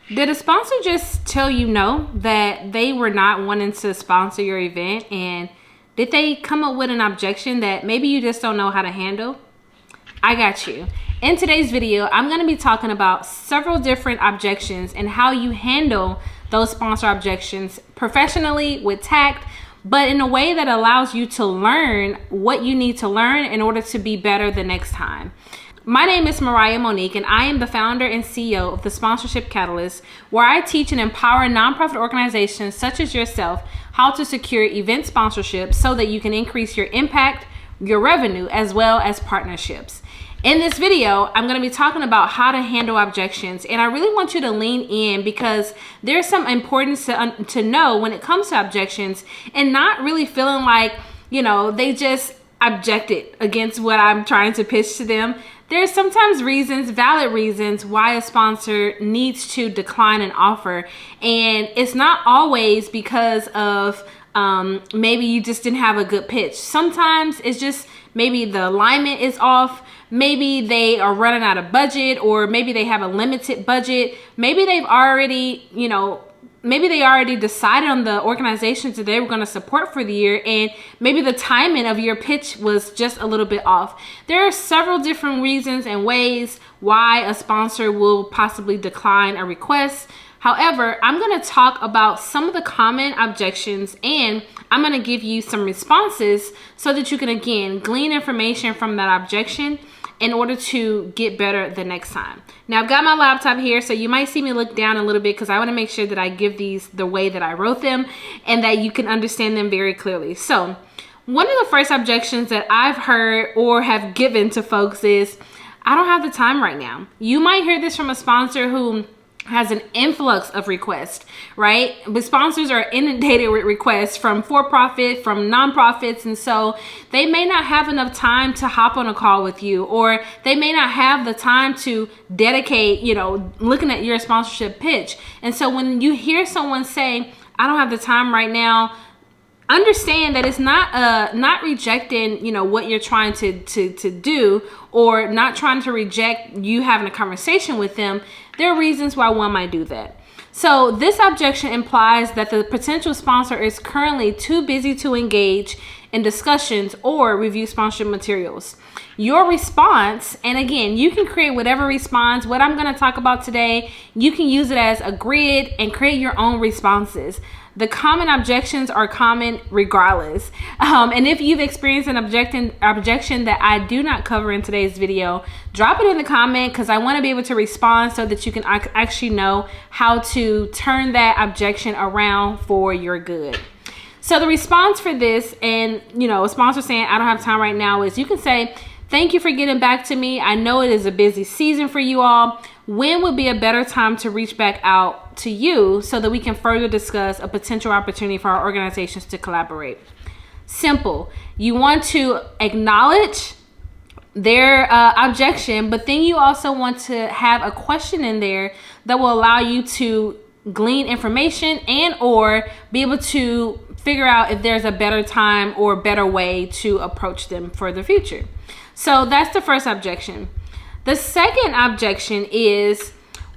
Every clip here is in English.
Did a sponsor just tell you no, that they were not wanting to sponsor your event? And did they come up with an objection that maybe you just don't know how to handle? I got you. In today's video, I'm going to be talking about several different objections and how you handle those sponsor objections professionally with tact, but in a way that allows you to learn what you need to learn in order to be better the next time. My name is Mariah Monique, and I am the founder and CEO of the Sponsorship Catalyst, where I teach and empower nonprofit organizations such as yourself how to secure event sponsorships so that you can increase your impact, your revenue, as well as partnerships. In this video, I'm going to be talking about how to handle objections, and I really want you to lean in because there's some importance to know when it comes to objections, and not really feeling like, they just objected against what I'm trying to pitch to them. There's sometimes reasons, valid reasons, why a sponsor needs to decline an offer, and it's not always because of maybe you just didn't have a good pitch. Sometimes it's just maybe the alignment is off. Maybe they are running out of budget, or maybe they have a limited budget. Maybe they've already, maybe they already decided on the organizations that they were going to support for the year, and maybe the timing of your pitch was just a little bit off. There are several different reasons and ways why a sponsor will possibly decline a request. However, I'm going to talk about some of the common objections, and I'm going to give you some responses so that you can, again, glean information from that objection in order to get better the next time. Now, I've got my laptop here, so you might see me look down a little bit because I want to make sure that I give these the way that I wrote them and that you can understand them very clearly. So one of the first objections that I've heard or have given to folks is, I don't have the time right now. You might hear this from a sponsor who has an influx of requests, right? But sponsors are inundated with requests from for-profit, from nonprofits, and so they may not have enough time to hop on a call with you, or they may not have the time to dedicate, looking at your sponsorship pitch. And so when you hear someone say, I don't have the time right now, understand that it's not rejecting, what you're trying to do, or not trying to reject you having a conversation with them. There are reasons why one might do that. So this objection implies that the potential sponsor is currently too busy to engage in discussions or review sponsorship materials. Your response, and again, you can create whatever response. What I'm going to talk about today, you can use it as a grid and create your own responses. The common objections are common regardless. And if you've experienced an objection that I do not cover in today's video, drop it in the comment because I want to be able to respond so that you can actually know how to turn that objection around for your good. So the response for this, and a sponsor saying, I don't have time right now, is you can say, thank you for getting back to me. I know it is a busy season for you all. When would be a better time to reach back out to you so that we can further discuss a potential opportunity for our organizations to collaborate? Simple. You want to acknowledge their objection, but then you also want to have a question in there that will allow you to glean information and or be able to figure out if there's a better time or better way to approach them for the future. So that's the first objection. The second objection is,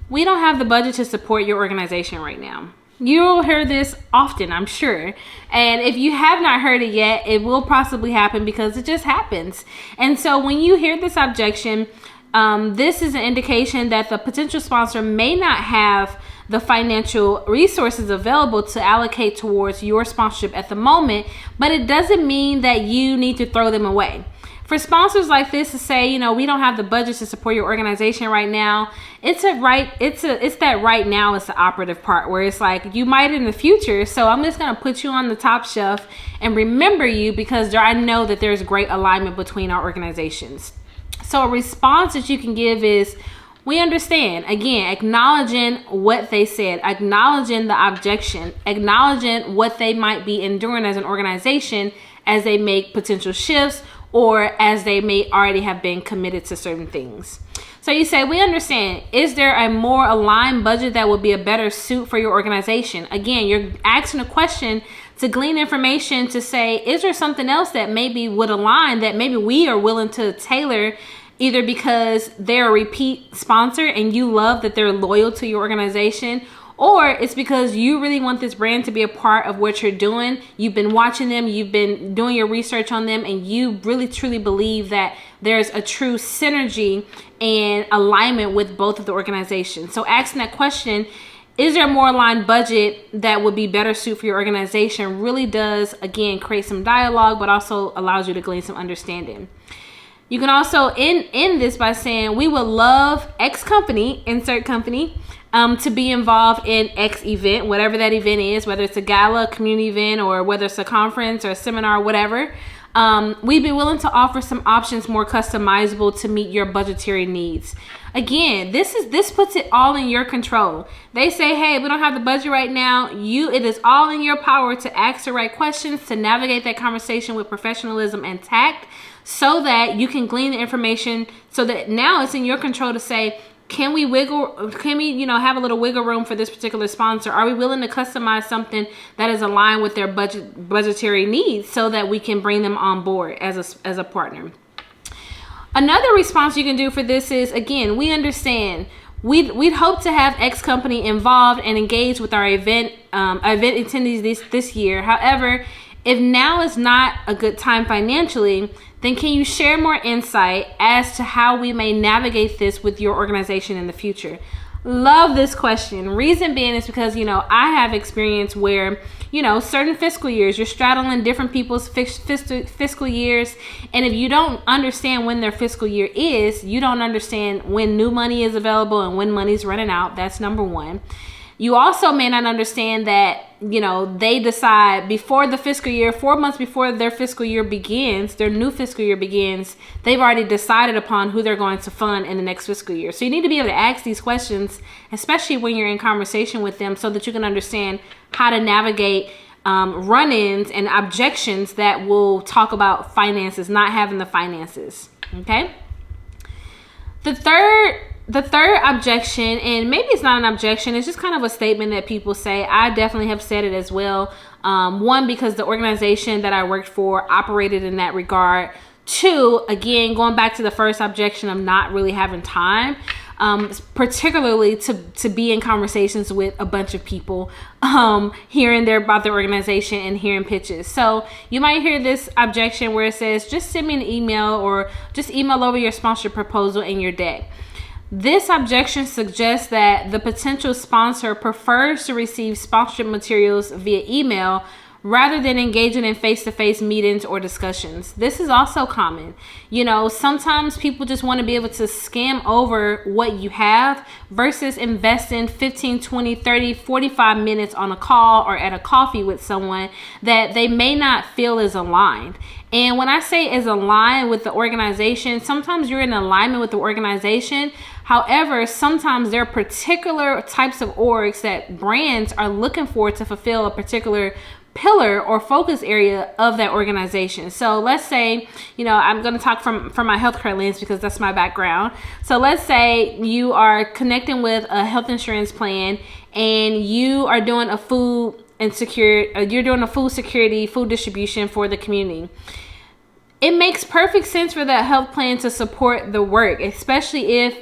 we don't have the budget to support your organization right now. You'll hear this often, I'm sure. And if you have not heard it yet, it will possibly happen because it just happens. And so when you hear this objection, this is an indication that the potential sponsor may not have the financial resources available to allocate towards your sponsorship at the moment, but it doesn't mean that you need to throw them away. For sponsors like this to say, we don't have the budget to support your organization right now, it's that right now is the operative part where it's like, you might in the future, so I'm just going to put you on the top shelf and remember you because I know that there's great alignment between our organizations. So a response that you can give is, we understand, again, acknowledging what they said, acknowledging the objection, acknowledging what they might be enduring as an organization as they make potential shifts or as they may already have been committed to certain things. So you say, we understand, is there a more aligned budget that would be a better suit for your organization? Again, you're asking a question to glean information to say, is there something else that maybe would align that maybe we are willing to tailor either because they're a repeat sponsor and you love that they're loyal to your organization, or it's because you really want this brand to be a part of what you're doing. You've been watching them, you've been doing your research on them, and you really truly believe that there's a true synergy and alignment with both of the organizations. So asking that question, is there a more aligned budget that would be better suited for your organization, really does, again, create some dialogue, but also allows you to glean some understanding. You can also end this by saying, we would love X company, insert company, to be involved in X event, whatever that event is, whether it's a gala, community event, or whether it's a conference or a seminar, whatever. We'd be willing to offer some options more customizable to meet your budgetary needs. Again, this puts it all in your control. They say, hey, we don't have the budget right now. It is all in your power to ask the right questions, to navigate that conversation with professionalism and tact, so that you can glean the information, so that now it's in your control to say, can we have a little wiggle room for this particular sponsor? Are we willing to customize something that is aligned with their budgetary needs, so that we can bring them on board as a partner? Another response you can do for this is, again, we understand we'd hope to have X company involved and engaged with our event attendees this year. However, if now is not a good time financially, then can you share more insight as to how we may navigate this with your organization in the future? Love this question. Reason being is because, I have experience where, certain fiscal years, you're straddling different people's fiscal years. And if you don't understand when their fiscal year is, you don't understand when new money is available and when money's running out. That's number one. You also may not understand that, they decide before the fiscal year, 4 months before their fiscal year begins, their new fiscal year begins, they've already decided upon who they're going to fund in the next fiscal year. So you need to be able to ask these questions, especially when you're in conversation with them, so that you can understand how to navigate run-ins and objections that will talk about finances, not having the finances. Okay? The third objection, and maybe it's not an objection, it's just kind of a statement that people say. I definitely have said it as well. One, because the organization that I worked for operated in that regard. Two, again, going back to the first objection of not really having time, particularly to be in conversations with a bunch of people, hearing about their organization and hearing pitches. So you might hear this objection where it says, just send me an email, or just email over your sponsorship proposal in your deck. This objection suggests that the potential sponsor prefers to receive sponsorship materials via email rather than engaging in face-to-face meetings or discussions. This is also common. Sometimes people just want to be able to skim over what you have versus investing 15, 20, 30, 45 minutes on a call or at a coffee with someone that they may not feel is aligned. And when I say is aligned with the organization, sometimes you're in alignment with the organization. However, sometimes there are particular types of orgs that brands are looking for to fulfill a particular pillar or focus area of that organization. So let's say, I'm going to talk from my healthcare lens because that's my background. So let's say you are connecting with a health insurance plan and you are doing a food security, food distribution for the community. It makes perfect sense for that health plan to support the work, especially if,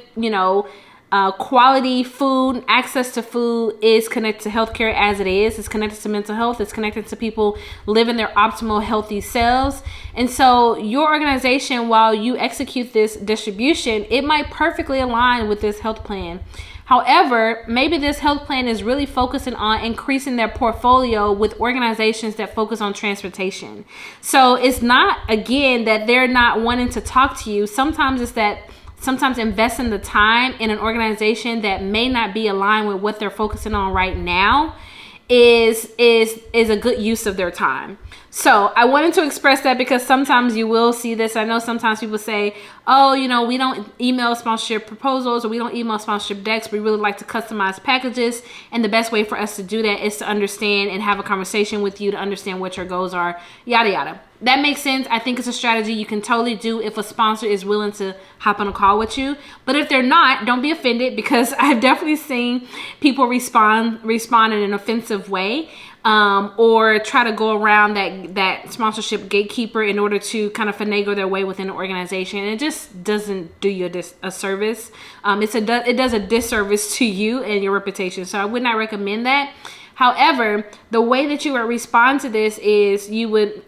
quality food, access to food is connected to healthcare as it is. It's connected to mental health. It's connected to people living their optimal healthy selves. And so your organization, while you execute this distribution, it might perfectly align with this health plan. However, maybe this health plan is really focusing on increasing their portfolio with organizations that focus on transportation. So it's not, again, that they're not wanting to talk to you. Sometimes it's that investing the time in an organization that may not be aligned with what they're focusing on right now is a good use of their time. So I wanted to express that because sometimes you will see this. I know sometimes people say, oh, we don't email sponsorship proposals or we don't email sponsorship decks. We really like to customize packages. And the best way for us to do that is to understand and have a conversation with you to understand what your goals are, yada, yada. that makes sense. I think it's a strategy you can totally do if a sponsor is willing to hop on a call with you. But if they're not, don't be offended, because I've definitely seen people respond in an offensive way, or try to go around that sponsorship gatekeeper in order to kind of finagle their way within the organization. And it just doesn't do you a service. It does a disservice to you and your reputation. So I would not recommend that. However, the way that you would respond to this is you would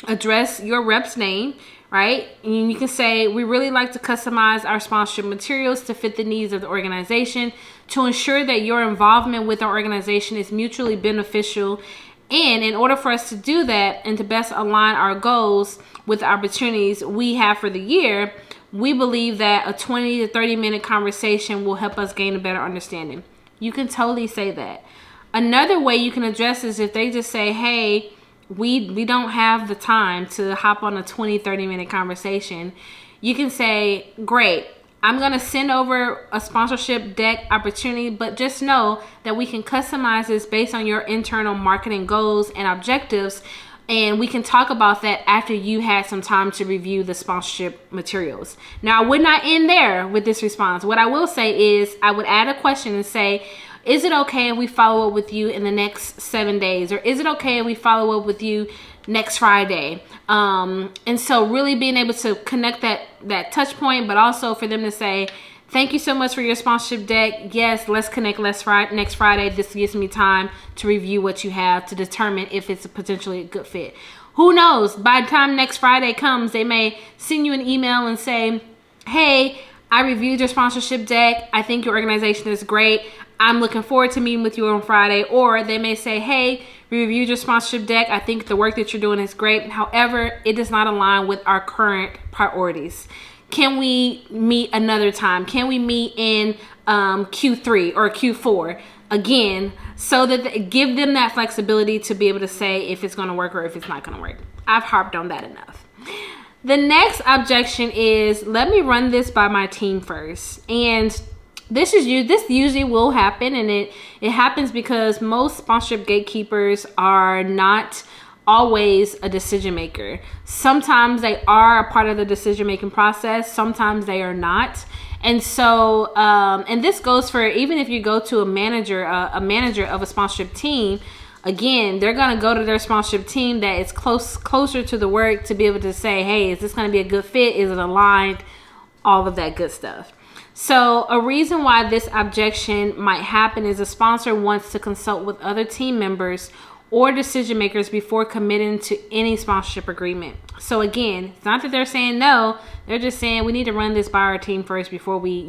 address your rep's name, right? And you can say, we really like to customize our sponsorship materials to fit the needs of the organization to ensure that your involvement with our organization is mutually beneficial. And in order for us to do that and to best align our goals with the opportunities we have for the year, we believe that a 20 to 30 minute conversation will help us gain a better understanding. You can totally say that. Another way you can address this is if they just say, hey, we don't have the time to hop on a 20-30 minute conversation. You can say, great, I'm going to send over a sponsorship deck opportunity, but just know that we can customize this based on your internal marketing goals and objectives, and we can talk about that after you had some time to review the sponsorship materials. Now, I would not end there with this response. What I will say is I would add a question and say, is it okay if we follow up with you in the next 7 days? Or is it okay if we follow up with you next Friday? And so really being able to connect that touch point, but also for them to say, thank you so much for your sponsorship deck. Yes, let's connect next Friday. This gives me time to review what you have to determine if it's potentially a good fit. Who knows? By the time next Friday comes, they may send you an email and say, hey, I reviewed your sponsorship deck. I think your organization is great. I'm looking forward to meeting with you on Friday. Or they may say, hey, we reviewed your sponsorship deck. I think the work that you're doing is great. However, it does not align with our current priorities. Can we meet another time? Can we meet in Q3 or Q4? Again, so that give them that flexibility to be able to say if it's going to work or if it's not going to work. I've harped on that enough. The next objection is, let me run this by my team first. And this usually will happen, and it happens because most sponsorship gatekeepers are not always a decision maker. Sometimes they are a part of the decision making process, sometimes they are not. And so and this goes for even if you go to a manager of a sponsorship team. Again, they're going to go to their sponsorship team that is closer to the work to be able to say, hey, is this going to be a good fit? Is it aligned? All of that good stuff. So a reason why this objection might happen is a sponsor wants to consult with other team members or decision makers before committing to any sponsorship agreement. So again, it's not that they're saying no, they're just saying we need to run this by our team first before we,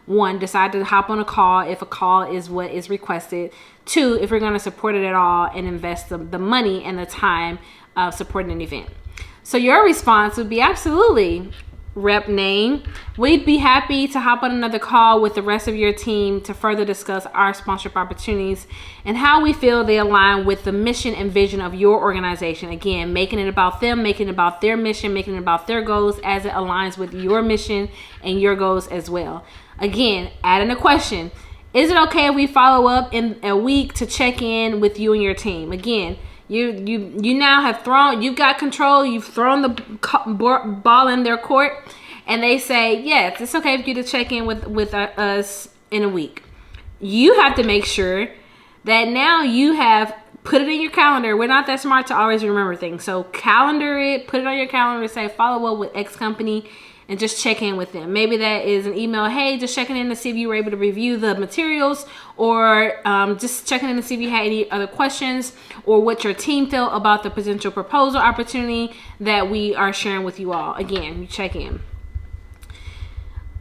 one, decide to hop on a call if a call is what is requested. Two, if we're going to support it at all and invest the money and the time supporting an event. So your response would be absolutely, rep name. We'd be happy to hop on another call with the rest of your team to further discuss our sponsorship opportunities and how we feel they align with the mission and vision of your organization. Again, making it about them, making it about their mission, making it about their goals as it aligns with your mission and your goals as well. Again, adding a question. Is it okay if we follow up in a week to check in with you and your team? Again, you now have you've got control, you've thrown the ball in their court, and they say, yes, it's okay for you to check in with us in a week. You have to make sure that now you have put it in your calendar. We're not that smart to always remember things. So calendar it, put it on your calendar, say follow up with X company, and just check in with them. Maybe that is an email, hey, just checking in to see if you were able to review the materials, or just checking in to see if you had any other questions, or what your team felt about the potential proposal opportunity that we are sharing with you all. Again, you check in.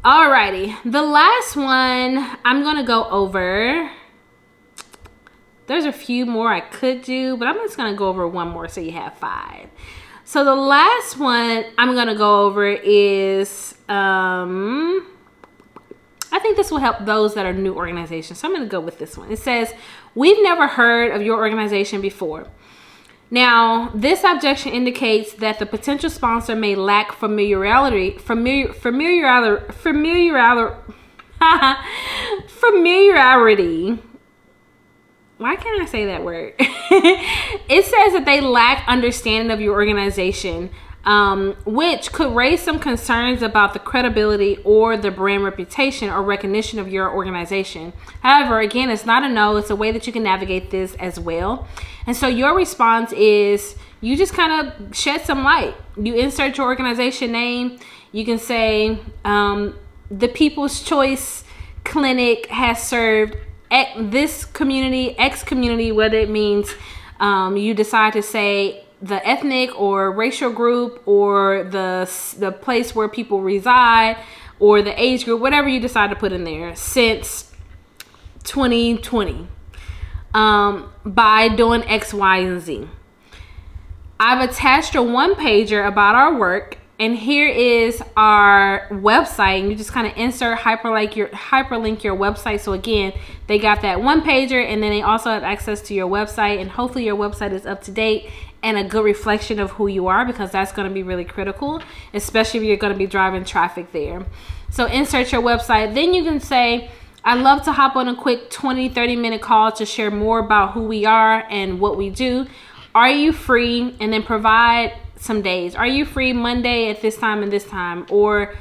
Alrighty, the last one I'm gonna go over. There's a few more I could do, but I'm just gonna go over one more so you have 5. So the last one I'm going to go over is, I think this will help those that are new organizations. So I'm going to go with this one. It says, we've never heard of your organization before. Now, this objection indicates that the potential sponsor may lack familiarity why can't I say that word? It says that they lack understanding of your organization, which could raise some concerns about the credibility or the brand reputation or recognition of your organization. However, again, it's not a no. It's a way that you can navigate this as well. And so your response is you just kind of shed some light. You insert your organization name. You can say the People's Choice Clinic has served this community, X community, whether it means you decide to say the ethnic or racial group or the place where people reside or the age group, whatever you decide to put in there, since 2020 by doing X, Y, and Z. I've attached a one-pager about our work, and here is our website, and you just kind of insert hyperlink your website. So again, they got that one pager, and then they also have access to your website, and hopefully your website is up to date and a good reflection of who you are, because that's going to be really critical, especially if you're going to be driving traffic there. So insert your website. Then you can say, I'd love to hop on a quick 20-30 minute call to share more about who we are and what we do. Are you free? And then provide some days. Are you free Monday at this time and this time, or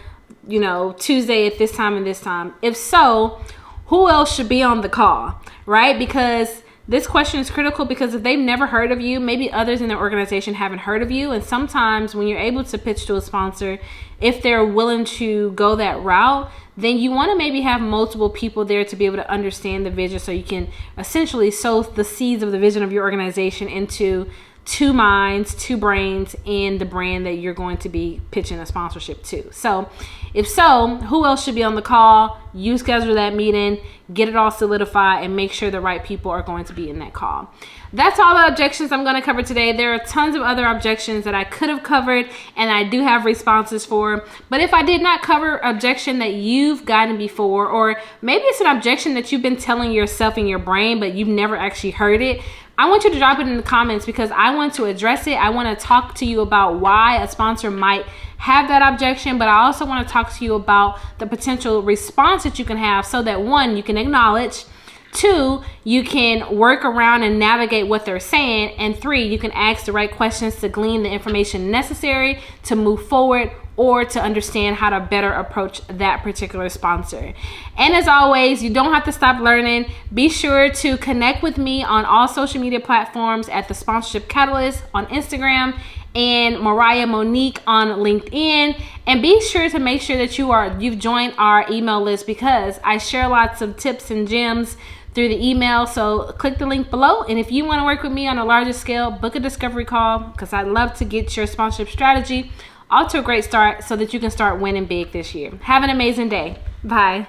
Tuesday at this time and this time? If so, who else should be on the call, right? Because this question is critical, because if they've never heard of you, maybe others in their organization haven't heard of you. And sometimes when you're able to pitch to a sponsor, if they're willing to go that route, then you want to maybe have multiple people there to be able to understand the vision, so you can essentially sow the seeds of the vision of your organization into two minds, two brains in the brand that you're going to be pitching a sponsorship to. So if so, who else should be on the call? You schedule that meeting, get it all solidified, and make sure the right people are going to be in that call. That's all the objections I'm going to cover today. There are tons of other objections that I could have covered, and I do have responses for. But if I did not cover objection that you've gotten before, or maybe it's an objection that you've been telling yourself in your brain, but you've never actually heard it, I want you to drop it in the comments, because I want to address it. I want to talk to you about why a sponsor might have that objection, but I also want to talk to you about the potential response that you can have, so that one, you can acknowledge, two, you can work around and navigate what they're saying, and three, you can ask the right questions to glean the information necessary to move forward or to understand how to better approach that particular sponsor. And as always, you don't have to stop learning. Be sure to connect with me on all social media platforms at The Sponsorship Catalyst on Instagram and Mariah Monique on LinkedIn. And be sure to make sure that you've joined our email list, because I share lots of tips and gems through the email. So click the link below, and if you want to work with me on a larger scale, book a discovery call, because I'd love to get your sponsorship strategy off to a great start so that you can start winning big this year. Have an amazing day. Bye.